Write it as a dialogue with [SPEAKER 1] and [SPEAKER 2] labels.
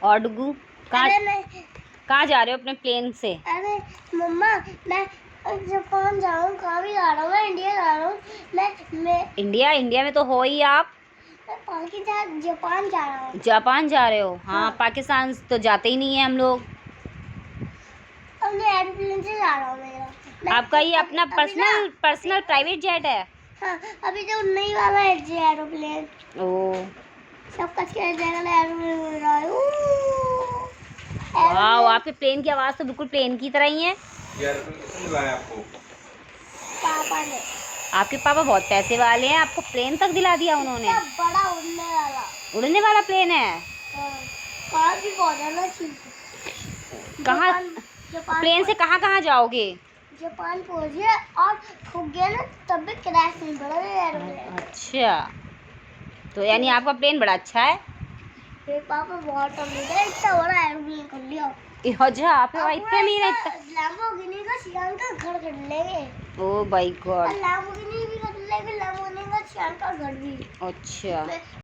[SPEAKER 1] और डुगू कहाँ जा रहे हो अपने प्लेन से?
[SPEAKER 2] अरे मम्मा, मैं जापान जा रहा हूँ। कहाँ भी जा रहा हूँ? मैं इंडिया जा रहा हूँ। मैं
[SPEAKER 1] इंडिया में तो हो ही आप।
[SPEAKER 2] मैं पाकिस्तान जापान जा रहा हूँ।
[SPEAKER 1] जापान जा रहे हो? हाँ,
[SPEAKER 2] हाँ।
[SPEAKER 1] पाकिस्तान तो जाते ही नहीं है हम लोग।
[SPEAKER 2] अब मैं एरोप्लेन से जा रहा हूँ।
[SPEAKER 1] आपका ये अपना पर्सनल प्राइवेट जेट है?
[SPEAKER 2] हाँ, अभी तो उड़ने ही वाला है जी एरोप्लेन।
[SPEAKER 1] ओ,
[SPEAKER 2] सब कच के एरोप्लेन उड़ रहा है।
[SPEAKER 1] वाह, आपके प्लेन की आवाज तो बिल्कुल प्लेन की तरह ही है।
[SPEAKER 3] ये एरोप्लेन किसने दिलाया आपको?
[SPEAKER 2] पापा ने।
[SPEAKER 1] आपके पापा बहुत पैसे वाले हैं, आपको प्लेन तक दिला दिया उन्होंने।
[SPEAKER 2] बड़ा
[SPEAKER 1] उड़ने वाला प्लेन है?
[SPEAKER 2] कार भी बहुत है ना।
[SPEAKER 1] कहाँ?
[SPEAKER 2] जापान
[SPEAKER 1] प्लेन से कहाँ कहाँ जाओगे?
[SPEAKER 2] जापान पहुंचे और ठुक गया ना, तब भी क्रैश नहीं पड़ा एरोप्लेन।
[SPEAKER 1] अच्छा, तो यानी आपका प्लेन बड़ा अच्छा है।
[SPEAKER 2] मेरे पापा बहुत अमीर है, इतना बड़ा एरोप्लेन कर लिया।
[SPEAKER 1] अच्छा, आप इतने अमीर हैं?
[SPEAKER 2] लैम्बोर्गिनी का सियान का घर कर लेंगे।
[SPEAKER 1] Oh my God.
[SPEAKER 2] लैम्बोर्गिनी भी कर लेंगे, लैम्बोर्गिनी का सियान का घर भी।
[SPEAKER 1] अच्छा।